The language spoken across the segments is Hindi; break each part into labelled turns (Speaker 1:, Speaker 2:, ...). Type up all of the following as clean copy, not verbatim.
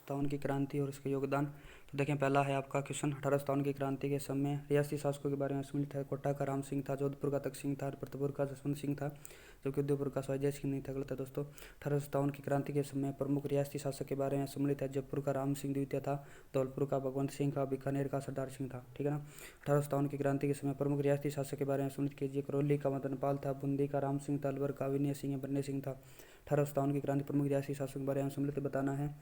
Speaker 1: सत्तावन की क्रांति और इसका योगदान। तो देखें, पहला है आपका क्वेश्चन, 1857 की क्रांति के समय रियासती शासकों के बारे में सम्मिलित है। कोटा का राम सिंह था, जोधपुर का तख्त सिंह था, प्रतापपुर का जसवंत सिंह था, जबकि उदयपुर का सयाजी सिंह नहीं था। गलत है दोस्तों। 1857 की क्रांति के समय प्रमुख रियासती शासक के बारे में सम्मिलित है। जयपुर का राम सिंह द्वितीय था, धौलपुर का भगवंत सिंह का, बीकानेर का सरदार सिंह था। ठीक है ना। 1857 की क्रांति के समय प्रमुख रियासती शासक के बारे में सम्मिलित कीजिए। करौली का मदन पाल था, बूंदी का राम सिंह था, अलवर का विनय सिंह बन्ने सिंह था। 1857 की क्रांति प्रमुख रियासती शासक के बारे में सम्मिलित बताना है।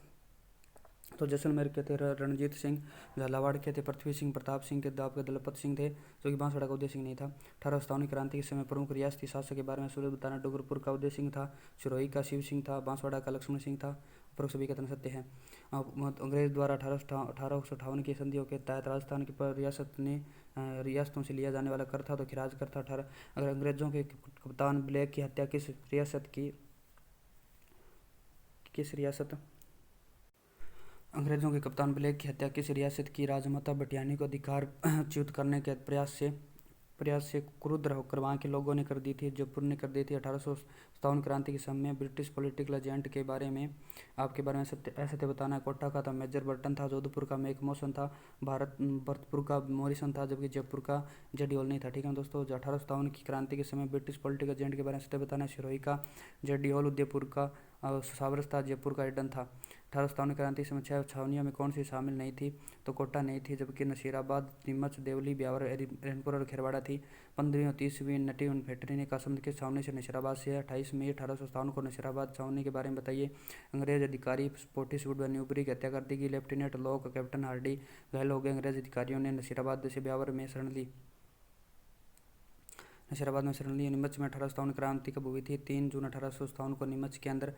Speaker 1: तो जैसलमेर के थे रणजीत सिंह, झालावाड़ के थे पृथ्वी सिंह, प्रताप सिंह के दाब के दलपत सिंह थे, जो कि बांसवाड़ा का उदय सिंह नहीं था। 1857 की क्रांति के समय प्रमुख रियासती शासक के बारे में सूर्य बताना। डूंगरपुर का उदय सिंह था, सिरोही का शिव सिंह था, बांसवाड़ा का लक्ष्मण सिंह था। उपरोक्त सभी कथन सत्य है। अंग्रेज द्वारा 1858 की संधियों के तहत राजस्थान की रियासत ने रियासतों से लिया जाने वाला कर था तो खिराज कर था। अगर अंग्रेजों के कप्तान ब्लैक की हत्या किस रियासत अंग्रेजों के कप्तान ब्लैक की हत्या किस रियासत की राजमाता भटियानी को अधिकारच्युत करने के प्रयास से क्रुद्ध होकर वहाँ के लोगों ने कर दी थी, जयपुर ने कर दी थी। 1857 क्रांति के समय ब्रिटिश पॉलिटिकल एजेंट के बारे में असत्य बताना है। कोटा का था मेजर बर्टन था, जोधपुर का मैक मौसन था, भरतपुर का मॉरिसन था, जबकि जयपुर का जेडी हॉल नहीं था। ठीक है दोस्तों। 1857 की क्रांति के समय ब्रिटिश पॉलिटिकल एजेंट के बारे में सत्य बताना है। सिरोही का जेडी हॉल, उदयपुर का साबरस था, जयपुर का एडन था। 1857 क्रांति समय 6 छावनियों में कौन सी शामिल नहीं थी? तो कोटा नहीं थी, जबकि नसीराबाद, नीमच, देवली, ब्यावर, एरनपुर और खेरवाड़ा थी। 15वीं और 30वीं नटी फैक्ट्री ने कासमद के छावनी से नसीराबाद से है। 28 मई 1857 को नसीराबाद छावनी के बारे में बताइए। अंग्रेज अधिकारी स्पोर्टिसवुड व न्यूबरी की हत्या कर दी गई। लेफ्टिनेंट लॉक कैप्टन हार्डी घायल हो गए। अंग्रेज अधिकारियों ने नसीराबाद से ब्यावर में शरण ली। नीमच में 1857 क्रांति कब हुई थी? 3 जून 1857 को नीमच के अंदर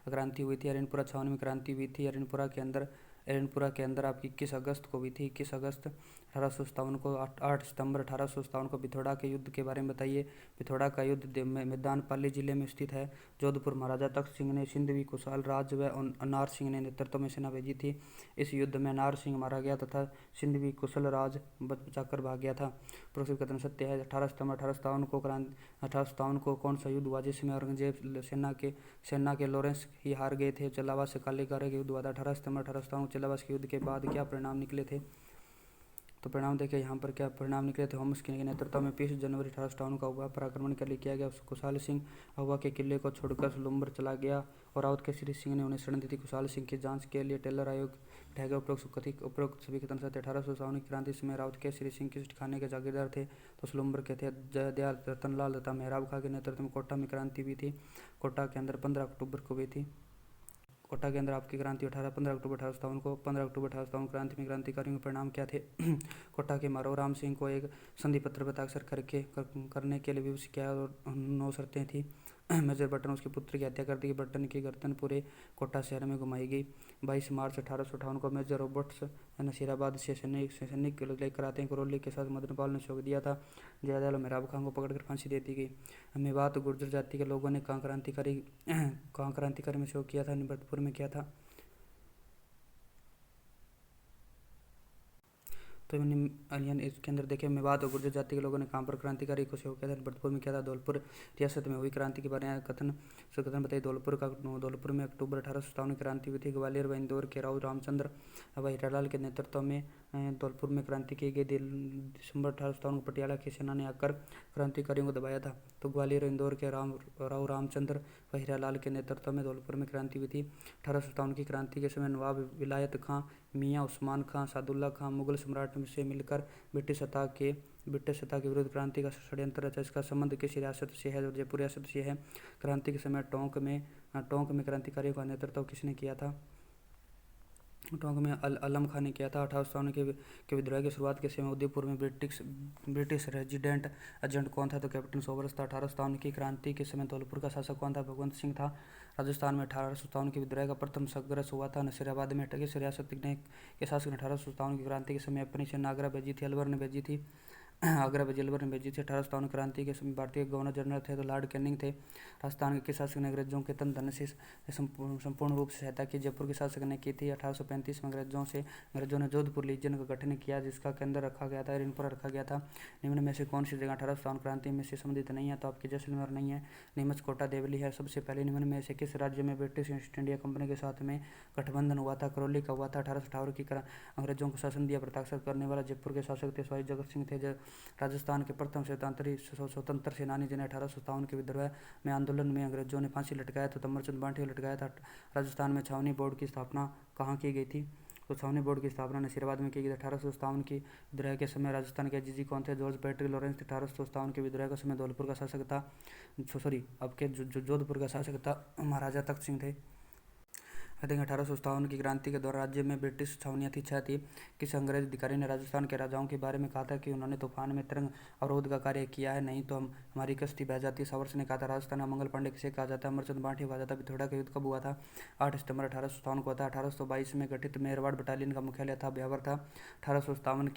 Speaker 1: क्रांति हुई थी। अरेनपुरा छावनी में क्रांति हुई थी। एरनपुरा के अंदर आपकी 21 अगस्त को हुई थी। 21 अगस्त 1857 को। 8 सितंबर 1857 को पिथौरा के युद्ध के बारे में बताइए। पिथौरा का युद्ध मैदान पाली जिले में स्थित है। जोधपुर महाराजा तख्त सिंह ने सिंधवी कुशाल राज व अनार सिंह ने नेतृत्व में सेना भेजी थी। इस युद्ध में अनार सिंह मारा गया तथा सिंधवी कुशल राज बचाकर भाग गया था। प्रोसित कथन सत्य है। 18 सितंबर 1857 को कौन सा युद्ध हुआ जिसमें औरंगजेब सेना के लॉरेंस ही हार गए थे? चलावास से कालीकारे का युद्ध हुआ था। 18 सितंबर 1857 को चलावास के युद्ध के बाद क्या परिणाम निकले थे? तो परिणाम देखिए यहाँ पर क्या परिणाम निकले थे। होम्स के नेतृत्व में 20 जनवरी 1857 का हुआ पराक्रमण कर किया गया। कुशाल सिंह अहुआ के किले को छोड़कर सुलुम्बर चला गया और राउत केसरी सिंह ने उन्हें शरण दी थी। कुशाल सिंह की जांच के लिए टेलर आयोग बैठाया। उपरोक्त सभी कथन सत्य। 1857 की क्रांति समय राउत केसरी सिंह किस खाने के जागीरदार थे? तो सुलुम्बर के थे। जयदयाल, रतनलाल तथा मेहराब खां के नेतृत्व में कोटा में क्रांति हुई थी। कोटा के अंदर 15 अक्टूबर को हुई थी। कोटा के अंदर आपकी क्रांति 15 अक्टूबर 1857 को। 15 अक्टूबर 1857 क्रांति में क्रांतिकारियों के परिणाम क्या थे? कोटा के मारो राम सिंह को एक संधि पत्र पर हस्ताक्षर करने के लिए विवश किया और 9 शर्तें थी। मेजर बर्टन उसके पुत्र की हत्या कर दी। बर्टन की गर्दन पूरे कोटा शहर में घुमाई गई। 22 मार्च 1858 को मेजर रॉबर्ट्स नसीराबाद से सैनिक लेकर आते हैं। करौली के साथ मदनपाल ने शोक दिया था। जयदयाल और मेहराब खां को पकड़कर फांसी दे दी गई। मेवात गुर्जर जाति के लोगों ने कहाँ क्रांतिकारी में शोक किया था? भरतपुर में किया था। तो इसके अंदर देखिए, मेवात और गुर्जर जाति के लोगों ने कहाँ पर क्रांतिकारी को शोक किया था? भरतपुर में किया था। धौलपुर रियासत में हुई क्रांति के बारे में कथन बताइए। धौलपुर में अक्टूबर 1857 क्रांति हुई थी। ग्वालियर व इंदौर के राव रामचंद्र व हीरालाल के नेतृत्व में धौलपुर में क्रांति की गई। दिसंबर 1857 को पटियाला की सेना ने आकर क्रांतिकारियों को दबाया था। तो ग्वालियर और इंदौर के राव रामचंद्र व हीरालाल के नेतृत्व में धौलपुर में क्रांति हुई थी। 1857 की क्रांति के समय नवाब विलायत खां, मियाँ उस्मान खां, सादुल्ला खां मुगल सम्राट से मिलकर ब्रिटिश सत्ता के विरुद्ध क्रांति का षड्यंत्र रचा। इसका संबंध किस रियासत से है? जयपुर रियासत से है। क्रांति के समय टोंक में क्रांतिकारियों का नेतृत्व किसने किया था? टोंक में आलम खां ने किया था। 1857 के विद्रोह की शुरुआत के समय उदयपुर में ब्रिटिश रेजिडेंट एजेंट कौन था? तो कैप्टन सोबर्स था। 1857 की क्रांति के समय धौलपुर का शासक कौन था? भगवंत सिंह था। राजस्थान में 1857 के विद्रोह का प्रथम संघर्ष हुआ था। नसीराबाद में किस रियासत के शासक ने 1857 की क्रांति के समय अपनी सेना आगरा भेजी थी? अलवर ने भेजी थी। आगरा व जेलवर ने भेजी थी। 1857 क्रांति के समय भारतीय गवर्नर जनरल थे तो लॉर्ड कैनिंग थे। राजस्थान के शासक ने अंग्रेजों के तन धन से संपूर्ण रूप से सहायता की। जयपुर के शासक ने की थी। 1835 में अंग्रेजों ने जोधपुर लीजन का गठन किया, जिसका केंद्र रखा गया था, एरनपुरा रखा गया था। निम्न में से कौन सी जगह 1857 क्रांति में से संबंधित नहीं है? तो आपकी जैसलमेर नहीं है, नीमच, कोटा, देवली है। सबसे पहले निम्न में से किस राज्य में ब्रिटिश ईस्ट इंडिया कंपनी के साथ में गठबंधन हुआ था? करौली का हुआ था। 1858 की अंग्रेजों को शासन दिया प्रताक्षर करने वाला जयपुर के शासक थे सवाई जगत सिंह थे। राजस्थान के प्रथम स्वतंत्र सेनानी जिन्हें 1857 के विद्रोह में आंदोलन में अंग्रेजों ने फांसी लटकाया था, तमरचंद बांटी को लटकाया था। राजस्थान में छावनी बोर्ड की स्थापना कहाँ की गई थी? तो छावनी बोर्ड की स्थापना नसीराबाद में की गई। 1857 की विद्रोह के समय राजस्थान के जीजी कौन थे? जॉर्ज पैट्रिक लॉरेंस थे। 1857 के विद्रोह के समय धौलपुर का शासक था, आपके जोधपुर का शासक था महाराजा तख्त सिंह थे। कहते हैं 1857 की क्रांति के दौरान राज्य में ब्रिटिश छावनियाँ थी, 6 थी। किस अंग्रेज अधिकारी ने राजस्थान के राजाओं के बारे में कहा था कि उन्होंने तूफान में तरंग अवरोध का कार्य किया है, नहीं तो हमारी कश्ती बह जाती? सावरकर ने कहा था। राजस्थान का मंगल पांडे किसे कहा जाता है? अमरचंद बांटी कहा जाता है। पिथौरा का युद्ध कब हुआ था? 8 सितंबर 1857 को था। 1822 में गठित मेरवाड़ बटालियन का मुख्यालय था ब्यावर था। 1857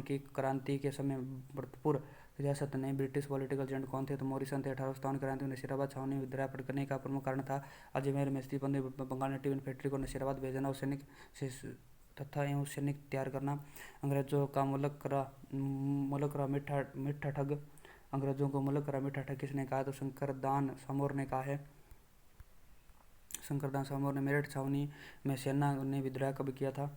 Speaker 1: की क्रांति के समय भरतपुर रियासत ने ब्रिटिश पॉलिटिकल एजेंट कौन थे? तो मॉरिसन थे। 1857 क्रांति में नसीराबाद छावनी में विद्रोह करने का प्रमुख कारण था अजमेर में स्थित बंगाल नेटिव फैक्ट्री को नसीराबाद भेजना और सैनिक तथा एवं सैनिक तैयार करना। अंग्रेजों का मुलक मिठा ठग अंग्रेजों को मुलक मिठा ठग किसने कहा? तो शंकरदान समोर ने कहा है। शंकरदान समोर ने मेरठ छावनी में सेना ने विद्रोह कब किया था?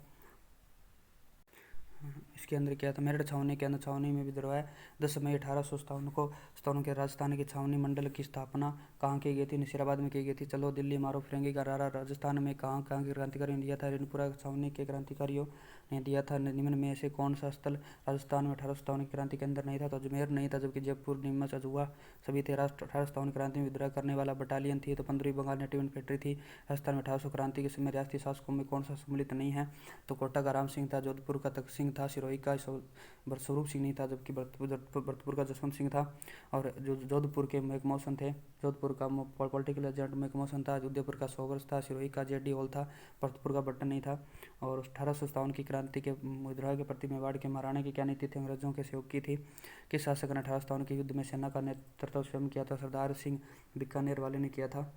Speaker 1: इसके अंदर क्या था? मेरठ छावनी के अंदर छावनी में विद्रोह 10 मई 1857 को के राजस्थान के छावनी मंडल की स्थापना कहाँ की गई थी? नसीराबाद में की गई थी। चलो दिल्ली मारो फिरंगी का रारा राजस्थान में कहाँ के क्रांतिकारियों ने दिया था? रेनपुरा छावनी के क्रांतिकारियों ने दिया था। निम्न में से कौन सा स्थल राजस्थान में 1857 की क्रांति के अंदर नहीं था? तो अजमेर नहीं था, जबकि जयपुर, नीमच, अजुआ सभी थे। 1857 क्रांति में विद्रोह करने वाला बटालियन थी तो 15वीं बंगाल नेटिव इन्फेंट्री थी। राजस्थान में 1800 क्रांति के समय रियासती शासकों में कौन सा सम्मिलित नहीं है? तो कोटा का राम सिंह था, जोधपुर का तख्त सिंह था, सिरोही का स्वरूप सिंह नहीं था, जबकि भरतपुर का जसवंत सिंह था। और जो जोधपुर के मैकमोहन थे, जोधपुर का पॉलिटिकल एजेंट मैकमोहन था। उदयपुर का सोवर्स था, सिरोही का जेडी हॉल था, भरतपुर का बटन नहीं था। और 1857 की क्रांति के विद्रोह के प्रति मेवाड़ के महाराणा की क्या नीति थी? अंग्रेजों के सहयोग की थी। किस शासक ने 1857 के युद्ध में सेना का नेतृत्व स्वयं किया था? सरदार सिंह बीकानेर वाले ने किया था।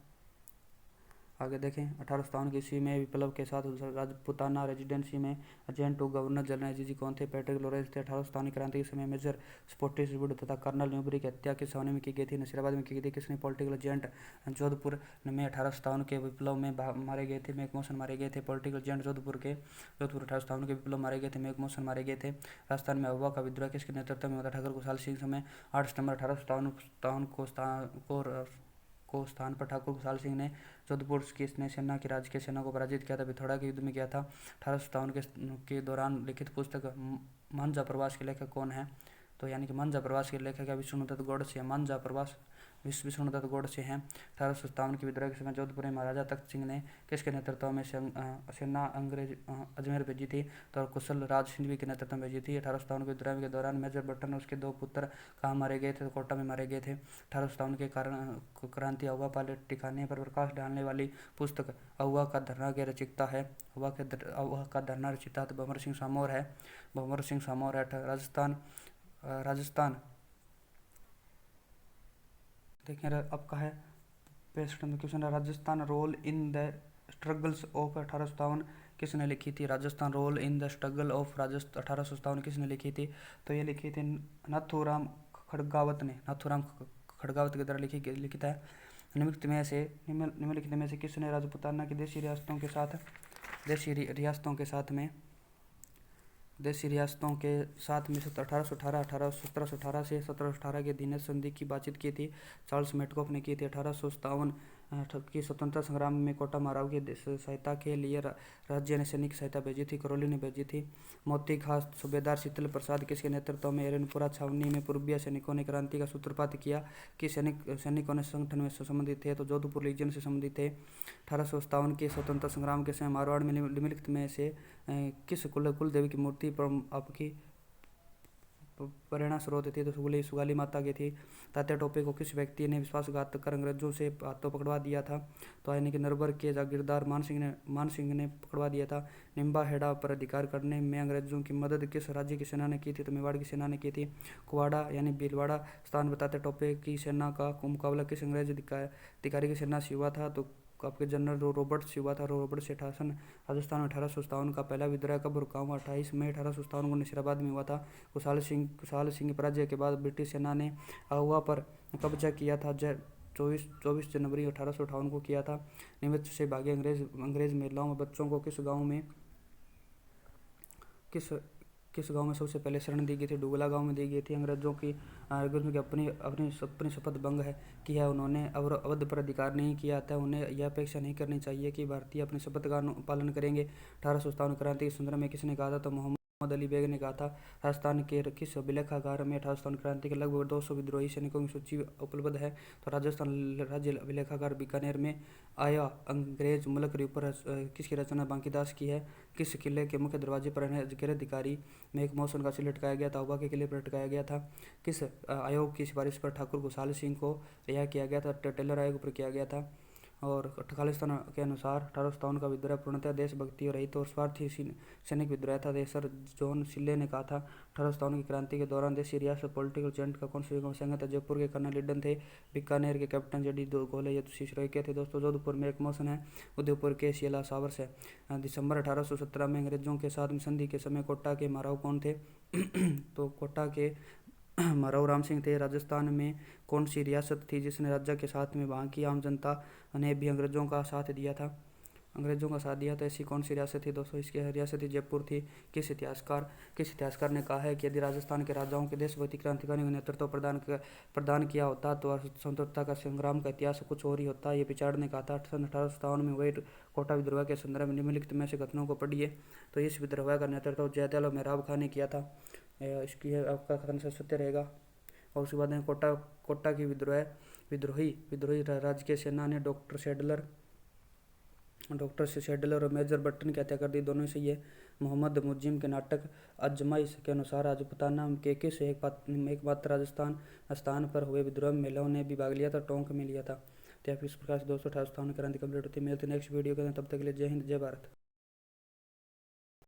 Speaker 1: आगे देखें, 1857 की ईस्वी में विप्लव के साथ राजपुताना रेजिडेंसी में एजेंट टू गवर्नर जनरल जी कौन थे? पैट्रिक लॉरेंस थे। 1857 क्रांति के समय मेजर स्पॉटिसवुड तथा कर्नल न्यूबरी की हत्या किस छावनी में की गई थी? नसीराबाद में की गई थी। किसने पॉलिटिकल एजेंट जोधपुर में 1857 के विप्लव में मारे गए थे? मैकमोहन मारे गए थे। पॉलिटिकल एजेंट जोधपुर 1857 के विप्लव मारे गए थे, मैकमोहन मारे गए थे। राजस्थान में अहुआ का विद्रोह किसके नेतृत्व में हुआ था? ठाकुर खुशहाल सिंह समय 8 सितंबर 1857 को स्थान पर ठाकुर खुशहाल सिंह ने जोधपुर की सेना की राजकीय सेना को पराजित किया था। पिथौरा के युद्ध में किया था। 1857 के दौरान लिखित पुस्तक मांझा प्रवास के लेखक कौन है? तो यानी कि मांझा प्रवास के लेखक विष्णुदत्त गोडसे। मांझा प्रवास विष्णुदत्त गोडसे हैं। 1857 की विद्रोह के समय जोधपुर में महाराजा तख्त सिंह ने किसके नेतृत्व में सेना अजमेर भेजी थी? तो कुशल राज सिंधवी के नेतृत्व में भेजी थी। 1857 के विद्रोह के दौरान मेजर बटन और उसके 2 पुत्र कहाँ मारे गए थे? तो कोटा में मारे गए थे। 1857 के कारण क्रांति अहुआ पर ठिकाने पर प्रकाश डालने वाली पुस्तक अहुआ का धरना के रचयिता है। अहुआ का धरना रचयिता तो भंवर सिंह सामोर है। भंवर सिंह सामोर है। राजस्थान देखिए आपका है पेस्ट में क्वेश्चन है, Rajasthan role in the struggles of 1857 किसने लिखी थी? Rajasthan role in the struggle of 1857 किसने लिखी थी? तो ये लिखी थी नाथूराम खड़गावत ने। नाथूराम खड़गावत के द्वारा लिखित है। निम्नलिखित में से किसने राजपुताना की देशी रियासतों के साथ में 1718 से 1718 के अधीन संधि की बातचीत की थी। चार्ल्स मेटकॉफ ने की थी। 1857 की स्वतंत्रता संग्राम में कोटा महाराव की सहायता के लिए राज्य ने सैनिक सहायता भेजी थी, करौली ने भेजी थी। मोती खास सूबेदार शीतल प्रसाद किसके नेतृत्व में एरनपुरा छावनी में पूर्वीय सैनिकों ने क्रांति का सूत्रपात किया? कि सैनिकों ने संगठन में संबंधित थे? तो जोधपुर लीजन से संबंधित थे। 1857 के स्वतंत्रता संग्राम के समय मारवाड़ में निम्नलिखित में से किस कुल देवी की मूर्ति पर आपकी प्रेरणा स्रोत थी तो सुगाली माता की थी। तात्या टोपे को किस व्यक्ति ने विश्वासघात कर अंग्रेजों से हाथों पकड़वा दिया था? तो यानी कि नरबर के जागीरदार मान सिंह ने पकड़वा दिया था। निम्बा हेड़ा पर अधिकार करने में अंग्रेजों की मदद किस राज्य की सेना ने की थी? तो मेवाड़ की सेना ने की थी। कुवाड़ा यानी भीलवाड़ा स्थान बताते टोपे की सेना का मुकाबला किस अंग्रेज अधिकारी की सेना से हुआ था? तो आपके जनरल रॉबर्ट से हुआ था। रॉबर्ट से शासन राजस्थान में 1857 का पहला विद्रोह कब रुका हुआ? 28 मई 1857 को नसीराबाद में हुआ था। कुशाल सिंह पराजय के बाद ब्रिटिश सेना ने आहुआ पर कब्जा किया था। 24 जनवरी 1858 को किया था। नीमच से भागे अंग्रेज महिलाओं और बच्चों को किस किस गांव में सबसे पहले शरण दी गई थी? डुगला गांव में दी गई थी। अंग्रेजों की अपनी अपनी शपथ भंग की है उन्होंने अवध पर अधिकार नहीं किया था। उन्हें यह अपेक्षा नहीं करनी चाहिए कि भारतीय अपनी शपथ का पालन करेंगे। 1857 क्रांति के संदर्भ में किसने कहा था? तो मोहम्मद अली बेग ने कहा था। राजस्थान के किस अभिलेखागार में 1857 क्रांति के लगभग 200 विद्रोही सैनिकों की सूची उपलब्ध है? तो राजस्थान राज्य अभिलेखागार बीकानेर में। आया अंग्रेज मुल्क ऊपर किसकी रचना बांकीदास की है? किस किले के मुख्य दरवाजे पर अधिकारी में एक मौसम का सिर लटकाया गया था? अहुआ के किले पर लटकाया गया था। किस आयोग की सिफारिश पर ठाकुर खुशहाल सिंह को रिहा किया गया था? टेलर आयोग पर किया गया था। और खालिस्तान के अनुसार 1857 का विद्रोह पूर्णतः देशभक्ति रहित और स्वार्थी सैनिक विद्रोह था। सर जॉन सिल्ले ने कहा था 1857 की क्रांति के दौरान देशी रियासत पॉलिटिकल एजेंट का कौन सा संगत है? जयपुर के कर्नल लिडन थे। बीकानेर के कैप्टन जेडी गोले ये शिशरोई के थे। दोस्तों जोधपुर में एक मौसम है। उदयपुर के शिला सावर्स है। दिसंबर 1817 में अंग्रेजों के साथ संधि के समय कोटा के महाराव कौन थे? तो कोटा के महाराव राम सिंह थे। राजस्थान में कौन सी रियासत थी जिसने राज्य के साथ में वहाँ की आम जनता ने भी अंग्रेजों का साथ दिया था? ऐसी कौन सी रियासत थी? दोस्तों इसकी रियासत जयपुर थी। किस इतिहासकार ने कहा है कि यदि राजस्थान के राजाओं के देशभक्ति क्रांतिकारियों को नेतृत्व प्रदान किया होता तो स्वतंत्रता का संग्राम का इतिहास कुछ और ही होता? ये पिचाड़ ने कहा था। 1857 में हुए कोटा विद्रोह के संदर्भ में निम्नलिखित में से कथनों को पढ़िए। तो इस विद्रोह का नेतृत्व जयदयाल और मेहराब खां ने किया था। इसकी आपका कथन सत्य रहेगा। और उसके बाद कोटा की विद्रोही राजकीय सेना ने डॉक्टर शेडलर और मेजर बट्टन की हत्या कर दी। दोनों से ये मोहम्मद मुजिम के नाटक अजमाइश के अनुसार राजपुताना के किस एकमात्र राजस्थान स्थान पर हुए विद्रोह में महिलाओं ने भी भाग लिया था? टोंक में लिया था। तो इस प्रकार से 258 क्रांति कंप्लीट होती है। मिलते हैं नेक्स्ट वीडियो के, तब तक के लिए जय हिंद जय भारत।